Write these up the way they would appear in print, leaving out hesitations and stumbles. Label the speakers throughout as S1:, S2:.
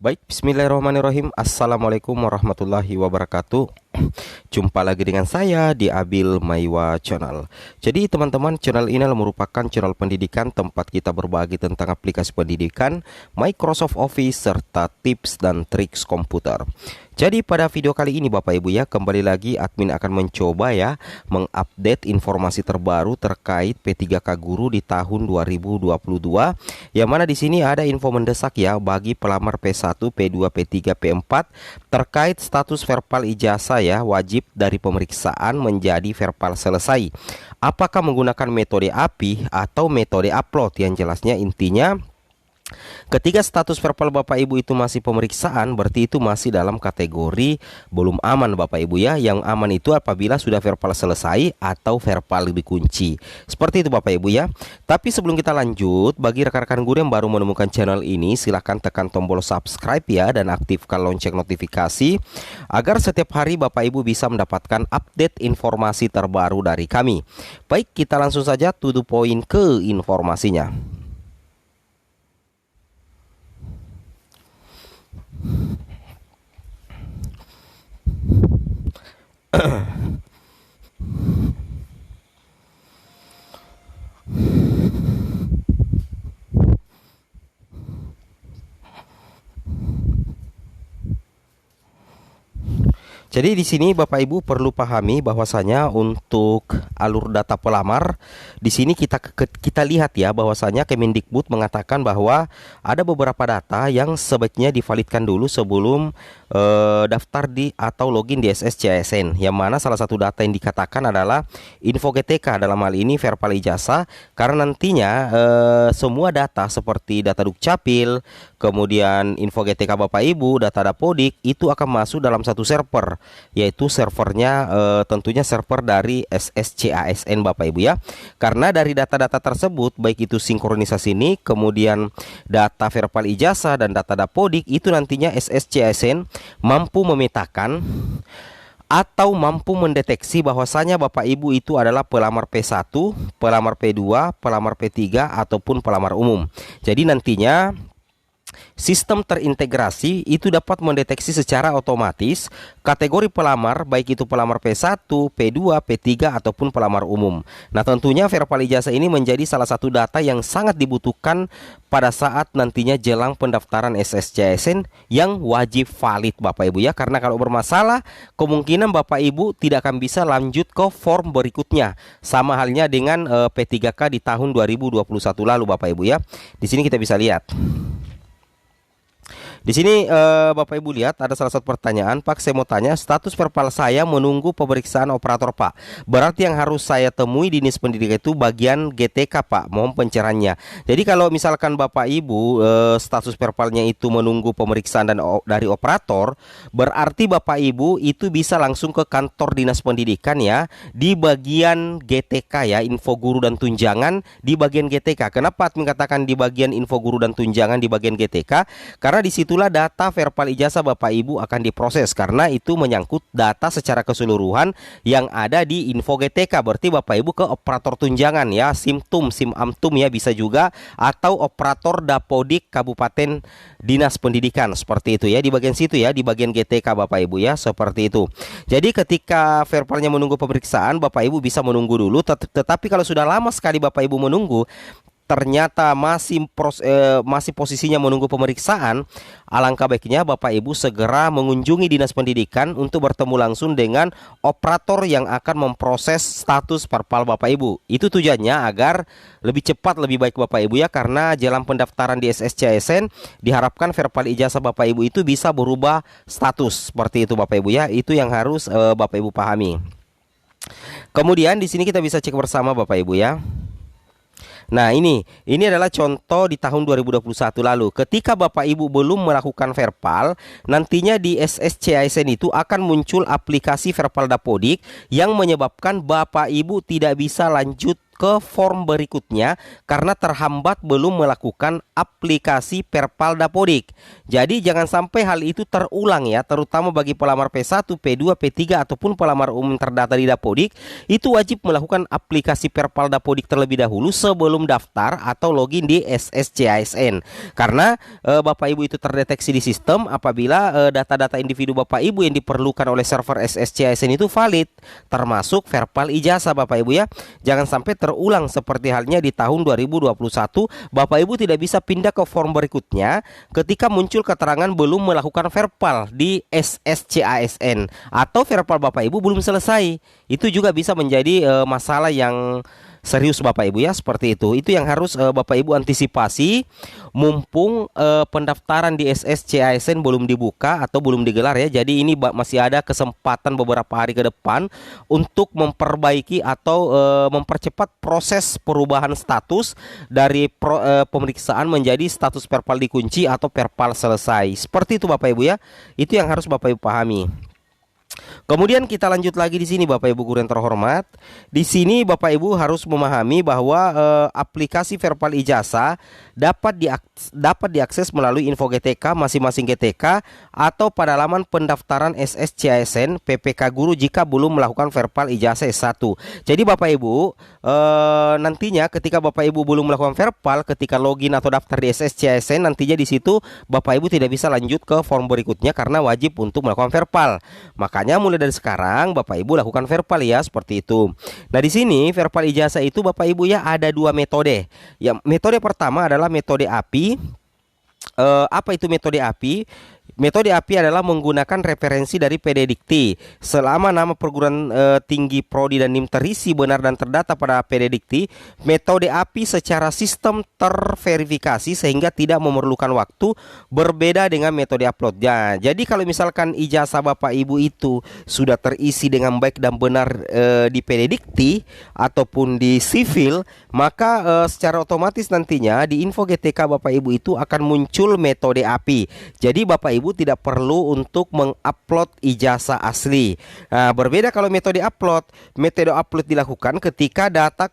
S1: Baik, bismillahirrahmanirrahim. Assalamualaikum warahmatullahi wabarakatuh. Jumpa lagi dengan saya di Abil Maiwa Channel. Jadi teman-teman, channel ini merupakan channel pendidikan tempat kita berbagi tentang aplikasi pendidikan, Microsoft Office, serta tips dan triks komputer. Jadi pada video kali ini Bapak Ibu ya, kembali lagi admin akan mencoba ya mengupdate informasi terbaru terkait P3K Guru di tahun 2022. Yang mana di sini ada info mendesak ya bagi pelamar P1, P2, P3, P4 terkait status verbal ijazah ya wajib dari pemeriksaan menjadi verbal selesai. Apakah menggunakan metode API atau metode upload? Yang jelasnya intinya ketika status verbal Bapak Ibu itu masih pemeriksaan, berarti itu masih dalam kategori belum aman Bapak Ibu ya. Yang aman itu apabila sudah verbal selesai atau verbal dikunci. Seperti itu Bapak Ibu ya. Tapi sebelum kita lanjut, bagi rekan-rekan guru yang baru menemukan channel ini, silahkan tekan tombol subscribe ya dan aktifkan lonceng notifikasi agar setiap hari Bapak Ibu bisa mendapatkan update informasi terbaru dari kami. Baik, kita langsung saja to the point ke informasinya. Jadi di sini Bapak Ibu perlu pahami bahwasanya untuk alur data pelamar di sini kita lihat ya bahwasanya Kemendikbud mengatakan bahwa ada beberapa data yang sebaiknya divalidkan dulu sebelum daftar di atau login di SSCISN. Yang mana salah satu data yang dikatakan adalah info GTK, dalam hal ini verbal ijazah, karena nantinya semua data seperti data Dukcapil, kemudian info GTK Bapak Ibu, data Dapodik itu akan masuk dalam satu server, yaitu servernya tentunya server dari SSCASN Bapak Ibu ya. Karena dari data-data tersebut baik itu sinkronisasi NIK, kemudian data verbal ijazah dan data Dapodik, itu nantinya SSCASN mampu memetakan atau mampu mendeteksi bahwasanya Bapak Ibu itu adalah pelamar P1, pelamar P2, pelamar P3 ataupun pelamar umum. Jadi nantinya sistem terintegrasi itu dapat mendeteksi secara otomatis kategori pelamar, baik itu pelamar P1, P2, P3 ataupun pelamar umum. Nah, tentunya verbal ijazah ini menjadi salah satu data yang sangat dibutuhkan pada saat nantinya jelang pendaftaran SSCISN yang wajib valid Bapak Ibu ya. Karena kalau bermasalah, kemungkinan Bapak Ibu tidak akan bisa lanjut ke form berikutnya. Sama halnya dengan P3K di tahun 2021 lalu Bapak Ibu ya. Di sini kita bisa lihat. Di sini Bapak Ibu lihat ada salah satu pertanyaan, Pak, saya mau tanya status verbal saya menunggu pemeriksaan operator Pak. Berarti yang harus saya temui di Dinas Pendidikan itu bagian GTK Pak. Mohon pencerahannya. Jadi kalau misalkan Bapak Ibu status verbalnya itu menunggu pemeriksaan dari operator, berarti Bapak Ibu itu bisa langsung ke kantor Dinas Pendidikan ya, di bagian GTK ya, info guru dan tunjangan di bagian GTK. Kenapa admin katakan di bagian info guru dan tunjangan di bagian GTK? Karena di situ itulah data verbal ijazah Bapak Ibu akan diproses, karena itu menyangkut data secara keseluruhan yang ada di info GTK. Berarti Bapak Ibu ke operator tunjangan ya, SIMTUM, SIMAMTUM ya bisa juga, atau operator Dapodik Kabupaten Dinas Pendidikan, seperti itu ya, di bagian situ ya, di bagian GTK Bapak Ibu ya, seperti itu. Jadi ketika verbalnya menunggu pemeriksaan, Bapak Ibu bisa menunggu dulu, tetapi kalau sudah lama sekali Bapak Ibu menunggu, ternyata masih posisinya menunggu pemeriksaan, alangkah baiknya Bapak Ibu segera mengunjungi Dinas Pendidikan untuk bertemu langsung dengan operator yang akan memproses status verbal Bapak Ibu. Itu tujuannya agar lebih cepat, lebih baik Bapak Ibu ya, karena jelang pendaftaran di SSCISN diharapkan verbal ijazah Bapak Ibu itu bisa berubah status, seperti itu Bapak Ibu ya. Itu yang harus Bapak Ibu pahami. Kemudian di sini kita bisa cek bersama Bapak Ibu ya. Nah, ini adalah contoh di tahun 2021 lalu. Ketika Bapak Ibu belum melakukan verbal, nantinya di SSCISN itu akan muncul aplikasi verbal Dapodik yang menyebabkan Bapak Ibu tidak bisa lanjut ke ke form berikutnya karena terhambat belum melakukan aplikasi Perpal Dapodik. Jadi jangan sampai hal itu terulang ya, terutama bagi pelamar P1, P2, P3 ataupun pelamar umum terdata di Dapodik, itu wajib melakukan aplikasi Perpal Dapodik terlebih dahulu sebelum daftar atau login di SSCASN. Karena Bapak Ibu itu terdeteksi di sistem apabila data-data individu Bapak Ibu yang diperlukan oleh server SSCASN itu valid, termasuk Perpal ijazah Bapak Ibu ya. Jangan sampai terulang seperti halnya di tahun 2021, Bapak Ibu tidak bisa pindah ke form berikutnya ketika muncul keterangan belum melakukan Perpal di SSCASN atau Perpal Bapak Ibu belum selesai. Itu juga bisa menjadi masalah yang serius Bapak Ibu ya, seperti itu. Itu yang harus Bapak Ibu antisipasi mumpung pendaftaran di SSCASN belum dibuka atau belum digelar ya. Jadi ini masih ada kesempatan beberapa hari ke depan untuk memperbaiki atau mempercepat proses perubahan status dari pemeriksaan menjadi status Perpal dikunci atau Perpal selesai. Seperti itu Bapak Ibu ya. Itu yang harus Bapak Ibu pahami. Kemudian kita lanjut lagi di sini Bapak Ibu guru yang terhormat. Di sini Bapak Ibu harus memahami bahwa aplikasi Perpal ijazah dapat diakses melalui info GTK masing-masing GTK atau pada laman pendaftaran SSCASN PPK guru jika belum melakukan Perpal ijazah S1. Jadi Bapak Ibu nantinya ketika Bapak Ibu belum melakukan Perpal, ketika login atau daftar di SSCASN, nantinya di situ Bapak Ibu tidak bisa lanjut ke form berikutnya karena wajib untuk melakukan Perpal. Makanya mulai dari sekarang Bapak Ibu lakukan Perpal ya, seperti itu. Nah, di sini Perpal ijazah itu Bapak Ibu ya ada dua metode. Ya, metode pertama adalah metode API. Apa itu metode API? Metode API adalah menggunakan referensi dari PD Dikti. Selama nama perguruan tinggi prodi dan NIM terisi benar dan terdata pada PD Dikti, metode API secara sistem terverifikasi sehingga tidak memerlukan waktu, berbeda dengan metode upload. Ya, jadi kalau misalkan ijazah Bapak Ibu itu sudah terisi dengan baik dan benar di PD Dikti ataupun di sivil, maka secara otomatis nantinya di info GTK Bapak Ibu itu akan muncul metode API. Jadi Bapak Ibu tidak perlu untuk mengupload ijazah asli. Nah, berbeda kalau metode upload. Metode upload dilakukan ketika data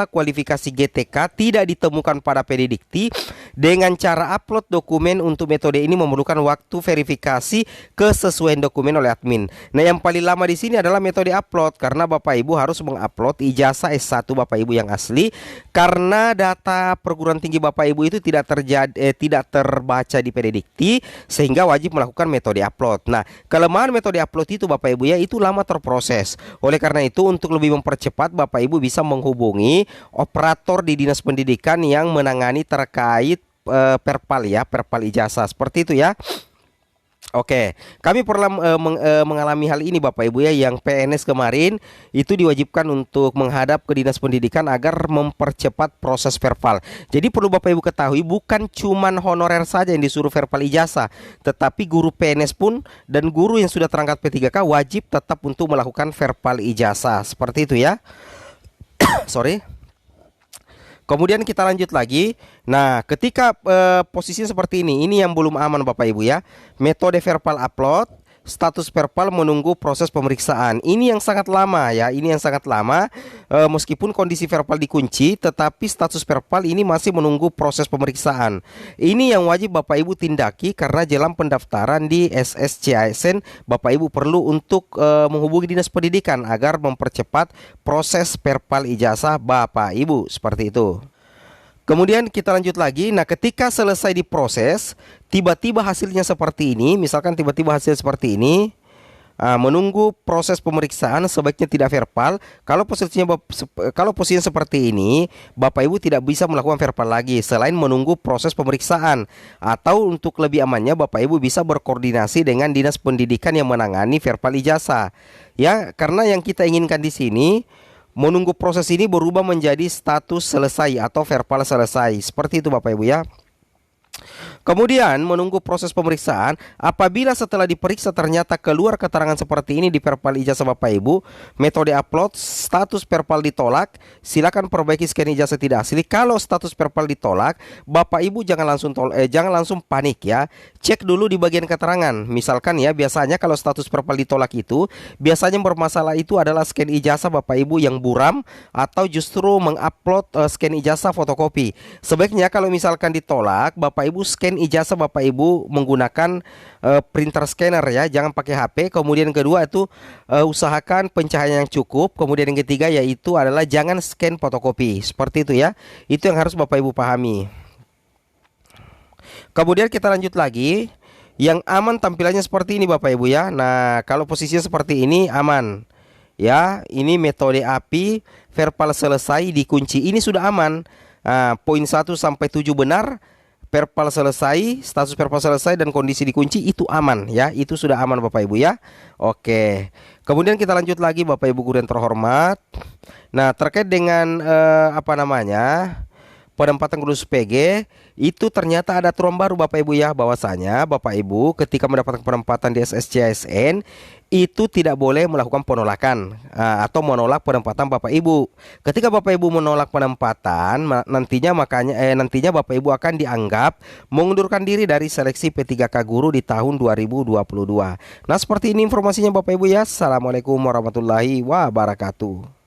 S1: kualifikasi GTK tidak ditemukan pada PD Dikti. Dengan cara upload dokumen untuk metode ini memerlukan waktu verifikasi kesesuaian dokumen oleh admin. Nah, yang paling lama di sini adalah metode upload karena Bapak Ibu harus mengupload ijazah S1 Bapak Ibu yang asli karena data perguruan tinggi Bapak Ibu itu tidak terbaca di PD Dikti, sehingga wajib melakukan metode upload. Nah, kelemahan metode upload itu Bapak Ibu ya, itu lama terproses. Oleh karena itu untuk lebih mempercepat, Bapak Ibu bisa menghubungi operator di Dinas Pendidikan yang menangani terkait Perpal ya, Perpal ijazah, seperti itu ya. Oke, kami pernah mengalami hal ini Bapak Ibu ya, yang PNS kemarin itu diwajibkan untuk menghadap ke Dinas Pendidikan agar mempercepat proses Perpal. Jadi perlu Bapak Ibu ketahui, bukan cuman honorer saja yang disuruh Perpal ijazah, tetapi guru PNS pun dan guru yang sudah terangkat P3K wajib tetap untuk melakukan Perpal ijazah. Seperti itu ya. Sorry. Kemudian kita lanjut lagi. Nah, ketika posisinya seperti ini yang belum aman Bapak Ibu ya. Metode Perpal upload, status Perpal menunggu proses pemeriksaan. Ini yang sangat lama ya, ini yang sangat lama. Meskipun kondisi Perpal dikunci, tetapi status Perpal ini masih menunggu proses pemeriksaan. Ini yang wajib Bapak Ibu tindaki karena jelang pendaftaran di SSCASN, Bapak Ibu perlu untuk menghubungi Dinas Pendidikan agar mempercepat proses Perpal ijazah Bapak Ibu, seperti itu. Kemudian kita lanjut lagi. Nah, ketika selesai diproses, tiba-tiba hasilnya seperti ini. Misalkan tiba-tiba hasil seperti ini, menunggu proses pemeriksaan, sebaiknya tidak Perpal. Kalau posisinya seperti ini, Bapak Ibu tidak bisa melakukan Perpal lagi selain menunggu proses pemeriksaan. Atau untuk lebih amannya, Bapak Ibu bisa berkoordinasi dengan Dinas Pendidikan yang menangani Perpal ijazah. Ya, karena yang kita inginkan di sini menunggu proses ini berubah menjadi status selesai atau Perpal selesai. Seperti itu Bapak Ibu ya. Kemudian menunggu proses pemeriksaan. Apabila setelah diperiksa ternyata keluar keterangan seperti ini di perpal ijazah Bapak Ibu, metode upload status perpal ditolak, silakan perbaiki scan ijazah tidak asli. Kalau status perpal ditolak, Bapak Ibu jangan langsung panik ya. Cek dulu di bagian keterangan. Misalkan ya, biasanya kalau status perpal ditolak itu biasanya bermasalah itu adalah scan ijazah Bapak Ibu yang buram atau justru mengupload scan ijazah fotokopi. Sebaiknya kalau misalkan ditolak, Bapak Ibu scan ijazah Bapak Ibu menggunakan printer scanner ya, jangan pakai HP. Kemudian yang kedua itu usahakan pencahayaan yang cukup. Kemudian yang ketiga yaitu adalah jangan scan fotokopi. Seperti itu ya. Itu yang harus Bapak Ibu pahami. Kemudian kita lanjut lagi. Yang aman tampilannya seperti ini Bapak Ibu ya. Nah, kalau posisinya seperti ini aman. Ya, ini metode API, verpal selesai, dikunci. Ini sudah aman. Poin 1 sampai 7 benar, perpal selesai, status perpal selesai dan kondisi dikunci itu aman ya. Itu sudah aman Bapak Ibu ya. Oke. Kemudian kita lanjut lagi Bapak Ibu guru yang terhormat. Nah, terkait dengan penempatan khusus PG itu ternyata ada aturan baru Bapak Ibu ya, bahwasanya Bapak Ibu ketika mendapatkan penempatan di SSCSN itu tidak boleh melakukan penolakan atau menolak penempatan Bapak Ibu. Ketika Bapak Ibu menolak penempatan, nantinya Bapak Ibu akan dianggap mengundurkan diri dari seleksi P3K guru di tahun 2022. Nah, seperti ini informasinya Bapak Ibu ya. Assalamualaikum warahmatullahi wabarakatuh.